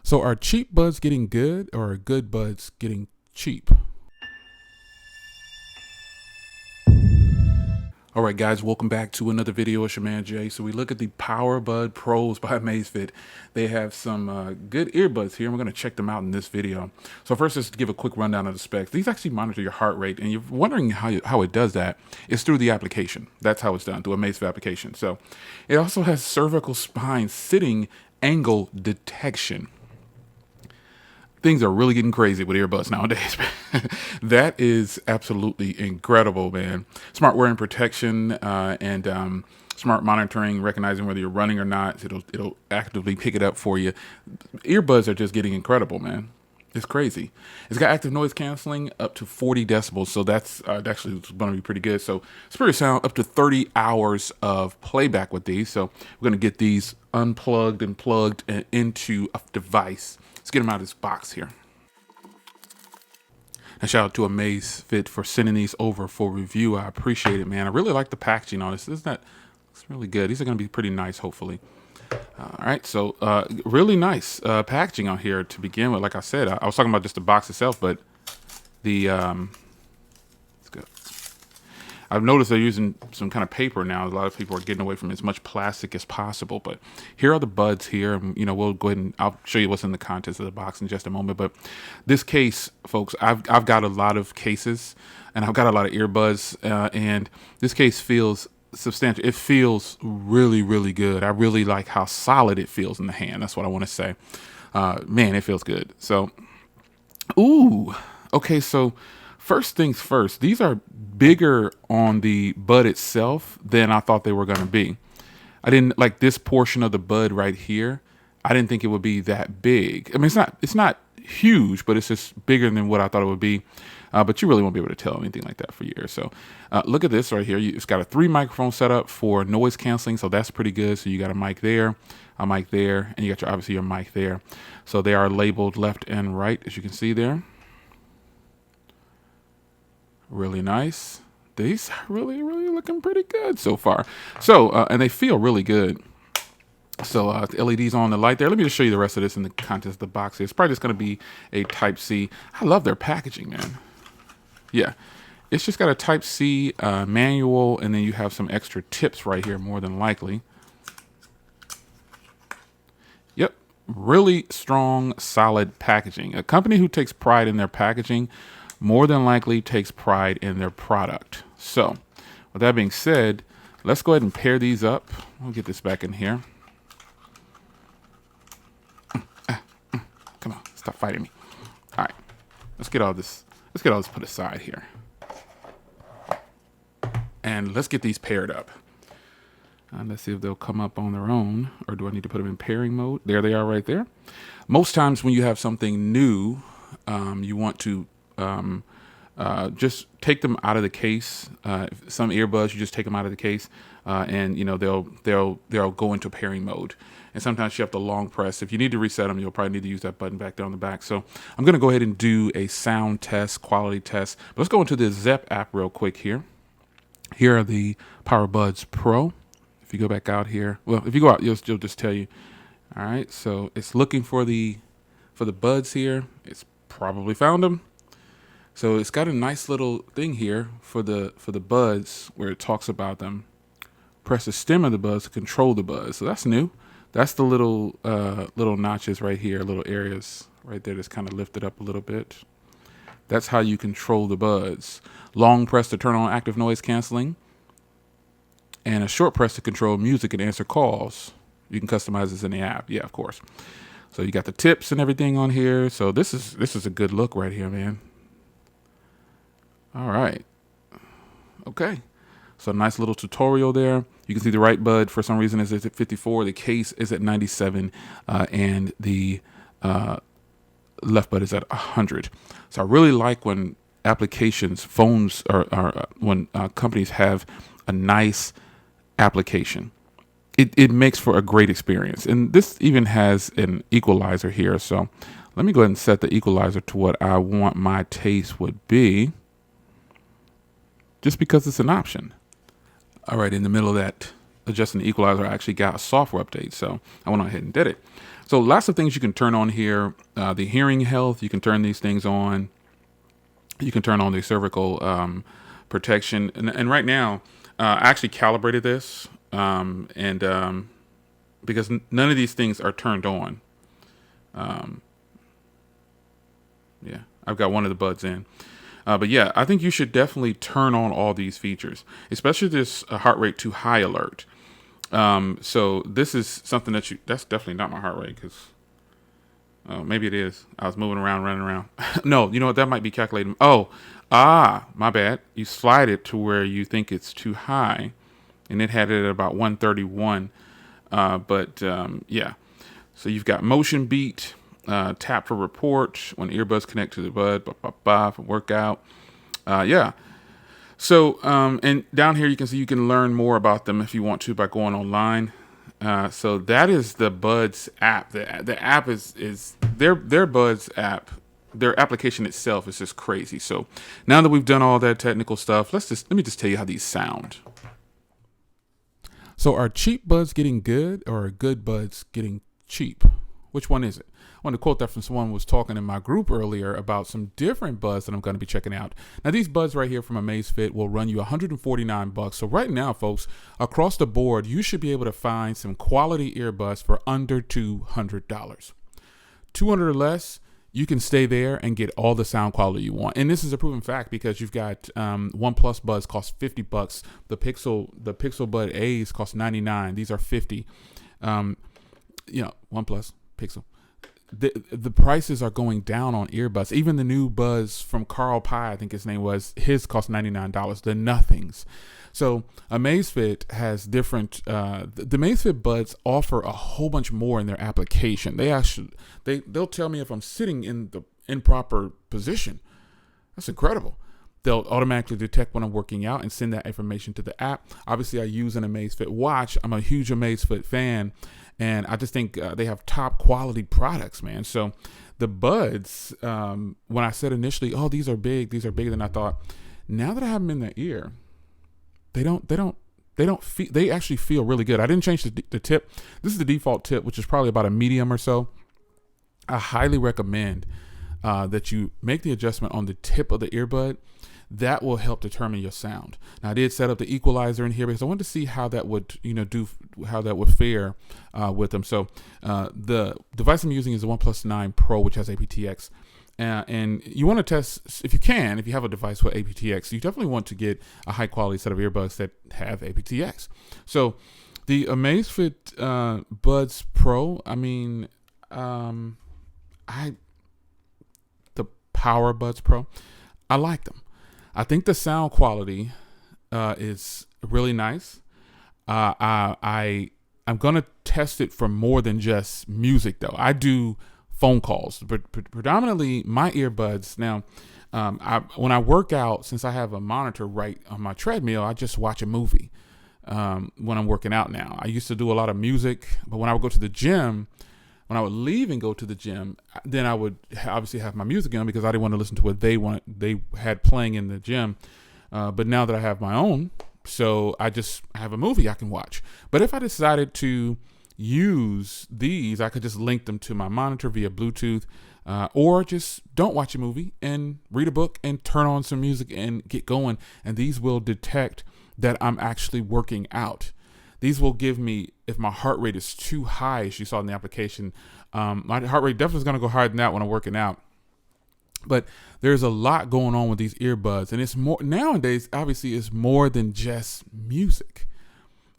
So are cheap buds getting good or are good buds getting cheap? All right, guys, welcome back to another video. It's your man Jay. So we look at the PowerBud Pros by Amazfit. They have some good earbuds here, and we're going to check them out in this video. So first, let's give a quick rundown of the specs. These actually monitor your heart rate, and you're wondering how it does that. It's through the application. That's how it's done, through a Amazfit application. So it also has cervical spine sitting angle detection. Things are really getting crazy with earbuds nowadays. That is absolutely incredible, man. Smart wearing protection and smart monitoring, recognizing whether you're running or not. It'll actively pick it up for you. Earbuds are just getting incredible, man. It's crazy. It's got active noise canceling up to 40 decibels, so that's actually going to be pretty good. So Spirit sound up to 30 hours of playback with these. So we're going to get these unplugged and plugged into a device. Let's get them out of this box here. And shout out to Amazfit for sending these over for review. I appreciate it, man. I really like the packaging on this. It's really good. These are going to be pretty nice, hopefully. All right, so really nice packaging on here to begin with. Like I said, I was talking about just the box itself, but the let's go. I've noticed they're using some kind of paper now. A lot of people are getting away from as much plastic as possible. But here are the buds here. And, we'll go ahead and I'll show you what's in the contents of the box in just a moment. But this case, folks, I've got a lot of cases, and I've got a lot of earbuds, and this case feels substantial. It feels really, really good. I really like how solid it feels in the hand. That's what I want to say. Man, it feels good. So, ooh, okay, so first things first, these are bigger on the bud itself than I thought they were going to be. I didn't like this portion of the bud right here. I didn't think it would be that big. I mean, it's not huge, but it's just bigger than what I thought it would be. But you really won't be able to tell anything like that for years. So look at this right here. It's got a 3 microphone setup for noise canceling. So that's pretty good. So you got a mic there, and you got obviously your mic there. So they are labeled left and right, as you can see there. Really nice. These are really, really looking pretty good so far. So, and they feel really good. So the LEDs on the light there. Let me just show you the rest of this in the contents of the box. It's probably just going to be a Type-C. I love their packaging, man. Yeah. It's just got a Type-C manual, and then you have some extra tips right here, more than likely. Yep. Really strong, solid packaging. A company who takes pride in their packaging more than likely takes pride in their product. So with that being said, let's go ahead and pair these up. We'll get this back in here. Come on, stop fighting me. All right, let's get all this put aside here. And let's get these paired up. Let's see if they'll come up on their own, or do I need to put them in pairing mode? There they are right there. Most times when you have something new, you want to just take them out of the case. Some earbuds, you just take them out of the case, and they'll go into pairing mode. And sometimes you have to long press. If you need to reset them, you'll probably need to use that button back there on the back. So I'm going to go ahead and do a sound test, quality test. But let's go into the Zep app real quick here. Here are the PowerBuds Pro. If you go back out here, well, if you go out, you'll just tell you. All right, so it's looking for the buds here. It's probably found them. So it's got a nice little thing here for the buds where it talks about them. Press the stem of the buds to control the buzz. So that's new. That's the little notches right here, little areas right there that's kind of lifted up a little bit. That's how you control the buds. Long press to turn on active noise canceling, and a short press to control music and answer calls. You can customize this in the app. Yeah, of course. So you got the tips and everything on here. So this is a good look right here, man. All right. Okay. So a nice little tutorial there. You can see the right bud for some reason is at 54. The case is at 97, and the left bud is at 100. So I really like when phones are when companies have a nice application. It makes for a great experience. And this even has an equalizer here. So let me go ahead and set the equalizer to what I want my taste would be, just because it's an option. All right, in the middle of that adjusting the equalizer, I actually got a software update, so I went ahead and did it. So lots of things you can turn on here. The hearing health, you can turn these things on. You can turn on the cervical protection. And right now, I actually calibrated this, and because none of these things are turned on. Yeah, I've got one of the buds in. But yeah, I think you should definitely turn on all these features, especially this heart rate too high alert. So this is something that's definitely not my heart rate, because maybe it is. I was moving around, running around. No, you know what? That might be calculating. My bad. You slide it to where you think it's too high, and it had it at about 131. Yeah. So you've got motion beat, tap for report when earbuds connect to the bud, for workout. Yeah. So, and down here you can see you can learn more about them if you want to by going online. So that is the Buds app. The app is their Buds app. Their application itself is just crazy. So now that we've done all that technical stuff, let me just tell you how these sound. So are cheap buds getting good, or are good buds getting cheap? Which one is it? I want to quote that from someone who was talking in my group earlier about some different buds that I'm going to be checking out. Now, these buds right here from Amazfit will run you $149. So right now, folks, across the board, you should be able to find some quality earbuds for under $200. 200 or less, you can stay there and get all the sound quality you want. And this is a proven fact, because you've got OnePlus buds cost $50. The Pixel Bud A's cost $99. These are $50. OnePlus, Pixel. The prices are going down on earbuds. Even the new buds from Carl Pye, I think his name was, his cost $99. The nothings. So Amazfit has different. The Amazfit buds offer a whole bunch more in their application. They'll tell me if I'm sitting in the improper position. That's incredible. They'll automatically detect when I'm working out and send that information to the app. Obviously, I use an Amazfit watch. I'm a huge Amazfit fan. And I just think they have top quality products, man. So the buds, when I said initially, oh, these are bigger than I thought. Now that I have them in the ear, they actually feel really good. I didn't change the tip. This is the default tip, which is probably about a medium or so. I highly recommend that you make the adjustment on the tip of the earbud. That will help determine your sound. Now, I did set up the equalizer in here because I wanted to see how that would, how that would fare with them. So the device I'm using is the OnePlus 9 Pro, which has aptX. And you want to test, if you have a device with aptX, you definitely want to get a high quality set of earbuds that have aptX. So the Amazfit Buds Pro, the PowerBuds Pro, I like them. I think the sound quality is really nice. I'm going to test it for more than just music, though. I do phone calls, but predominantly my earbuds. Now, when I work out, since I have a monitor right on my treadmill, I just watch a movie when I'm working out now. I used to do a lot of music, but when I would go to the gym, when I would leave and go to the gym, then I would obviously have my music on, because I didn't want to listen to what they had playing in the gym. But now that I have my own, so I have a movie I can watch. But if I decided to use these, I could just link them to my monitor via Bluetooth, or just don't watch a movie and read a book and turn on some music and get going. And these will detect that I'm actually working out. These will give me, if my heart rate is too high, as you saw in the application, my heart rate definitely is going to go higher than that when I'm working out. But there's a lot going on with these earbuds, and it's more nowadays. Obviously, it's more than just music.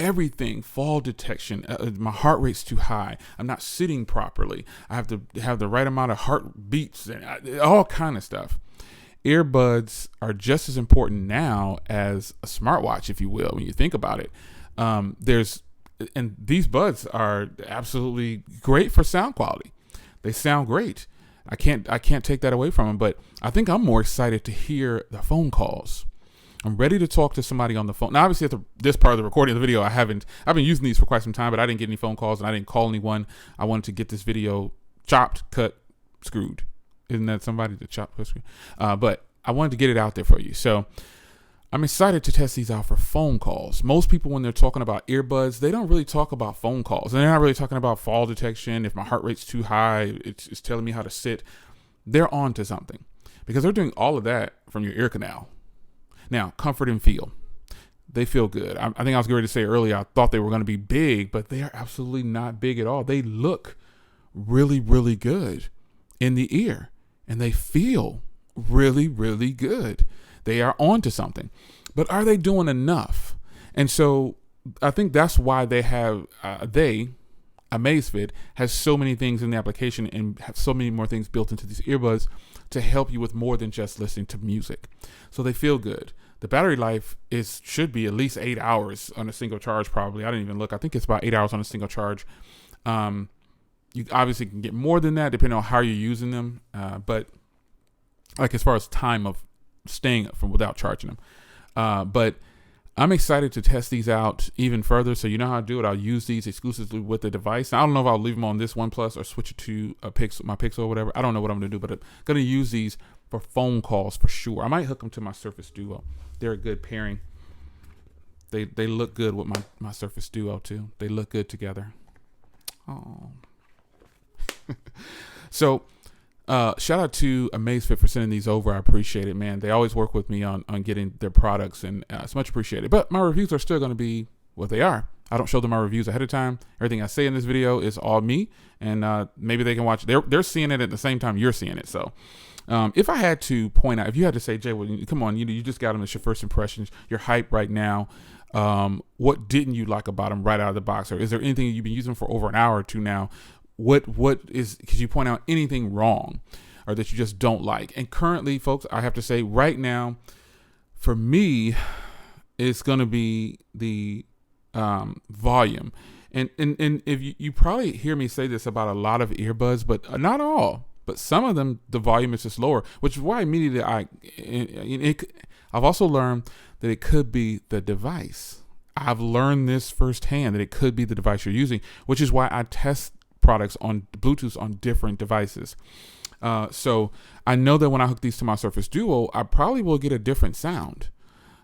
Everything, fall detection. My heart rate's too high. I'm not sitting properly. I have to have the right amount of heartbeats and all kind of stuff. Earbuds are just as important now as a smartwatch, if you will, when you think about it. And these buds are absolutely great for sound quality. They sound great. I can't take that away from them, but I think I'm more excited to hear the phone calls. I'm ready to talk to somebody on the phone. Now, obviously, at this part of the recording of the video, I've been using these for quite some time, but I didn't get any phone calls and I didn't call anyone. I wanted to get this video chopped, cut, screwed. Isn't that somebody to chop, cut, screw? But I wanted to get it out there for you. So I'm excited to test these out for phone calls. Most people, when they're talking about earbuds, they don't really talk about phone calls. And they're not really talking about fall detection. If my heart rate's too high, it's telling me how to sit. They're on to something because they're doing all of that from your ear canal. Now, comfort and feel. They feel good. I think I was going to say earlier, I thought they were going to be big, but they are absolutely not big at all. They look really, really good in the ear, and they feel really, really good. They are onto something, but are they doing enough? And so I think that's why they have, Amazfit has so many things in the application and have so many more things built into these earbuds to help you with more than just listening to music. So they feel good. The battery life should be at least 8 hours on a single charge, probably. I didn't even look. I think it's about 8 hours on a single charge. You obviously can get more than that depending on how you're using them. But like as far as time of staying from without charging them. But I'm excited to test these out even further. So you know how to do it. I'll use these exclusively with the device. Now, I don't know if I'll leave them on this OnePlus or switch it to my Pixel or whatever. I don't know what I'm going to do, but I'm going to use these for phone calls for sure. I might hook them to my Surface Duo. They're a good pairing. They look good with my Surface Duo too. They look good together. Oh. So shout out to Amazfit for sending these over. I appreciate it, man. They always work with me on getting their products, and it's much appreciated. But my reviews are still going to be what they are. I don't show them my reviews ahead of time. Everything I say in this video is all me, and maybe they can watch. They're seeing it at the same time you're seeing it. So if I had to point out, if you had to say, Jay, well, come on, you just got them. It's your first impressions. You're hyped right now. What didn't you like about them right out of the box? Or is there anything you've been using for over an hour or two now? Could you point out anything wrong or that you just don't like? And currently, folks, I have to say right now, for me, it's going to be the volume. And if you probably hear me say this about a lot of earbuds, but not all, but some of them, the volume is just lower, which is why immediately I've also learned that it could be the device. I've learned this firsthand, that it could be the device you're using, which is why I test products on Bluetooth on different devices. So I know that when I hook these to my Surface Duo, I probably will get a different sound.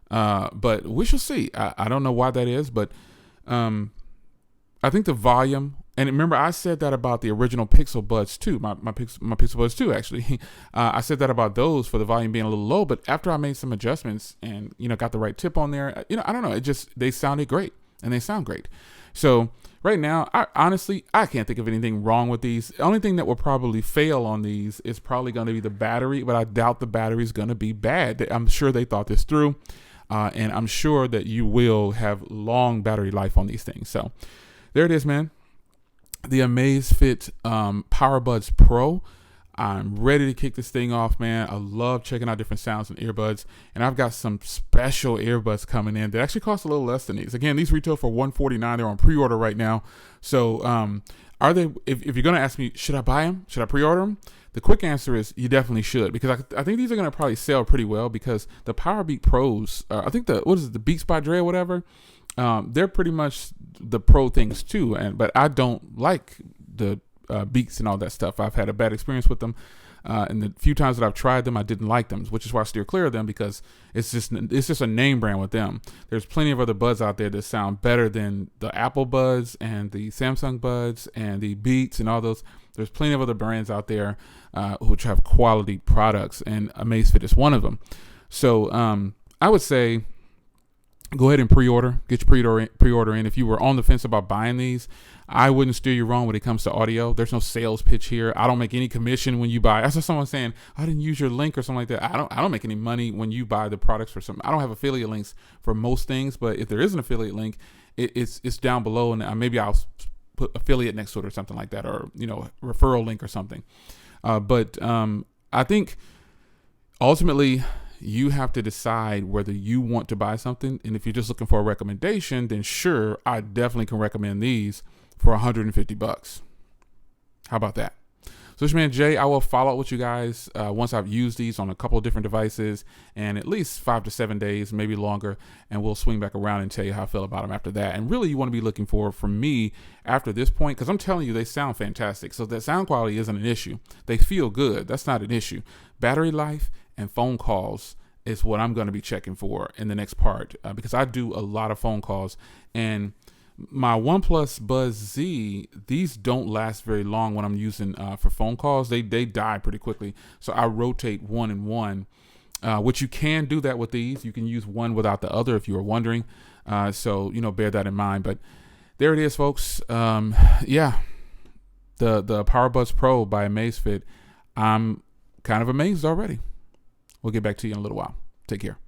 But we shall see. I don't know why that is, but I think the volume, and remember I said that about the original Pixel Buds too, my Pixel Buds too, actually. I said that about those for the volume being a little low, but after I made some adjustments and, got the right tip on there, I don't know, they sounded great, and they sound great. So right now, I can't think of anything wrong with these. The only thing that will probably fail on these is probably going to be the battery, but I doubt the battery is going to be bad. I'm sure they thought this through, and I'm sure that you will have long battery life on these things. So there it is, man. The Amazfit PowerBuds Pro. I'm ready to kick this thing off, man. I love checking out different sounds and earbuds, and I've got some special earbuds coming in that actually cost a little less than these. Again, these retail for $149. They're on pre-order right now. So are they? If you're going to ask me, should I buy them? Should I pre-order them? The quick answer is you definitely should, because I think these are going to probably sell pretty well, because the Powerbeat Pros, I think the Beats by Dre or whatever, they're pretty much the pro things too. But I don't like the Beats and all that stuff. I've had a bad experience with them, and the few times that I've tried them, I didn't like them, which is why I steer clear of them, because it's just a name brand with them. There's plenty of other buds out there that sound better than the Apple Buds and the Samsung Buds and the Beats and all those. There's plenty of other brands out there which have quality products, and Amazfit is one of them. So I would say go ahead and pre-order. Get your pre-order in. If you were on the fence about buying these, I wouldn't steer you wrong when it comes to audio. There's no sales pitch here. I don't make any commission when you buy. I saw someone saying, I didn't use your link or something like that. I don't make any money when you buy the products for something. I don't have affiliate links for most things, but if there is an affiliate link, it's down below, and maybe I'll put affiliate next to it or something like that, or referral link or something. But I think ultimately you have to decide whether you want to buy something. And if you're just looking for a recommendation, then sure, I definitely can recommend these for $150. How about that? So this man Jay, I will follow up with you guys once I've used these on a couple of different devices, and at least 5 to 7 days, maybe longer, and we'll swing back around and tell you how I feel about them after that. And really, you want to be looking for, from me, after this point, because I'm telling you, they sound fantastic. So that sound quality isn't an issue. They feel good. That's not an issue. Battery life and phone calls, is what I'm going to be checking for in the next part, because I do a lot of phone calls, and my OnePlus Buzz Z, these don't last very long when I'm using for phone calls. They die pretty quickly. So I rotate one and one, which you can do that with these. You can use one without the other if you were wondering. So, bear that in mind. But there it is, folks. Yeah, the PowerBuds Pro by Amazfit. I'm kind of amazed already. We'll get back to you in a little while. Take care.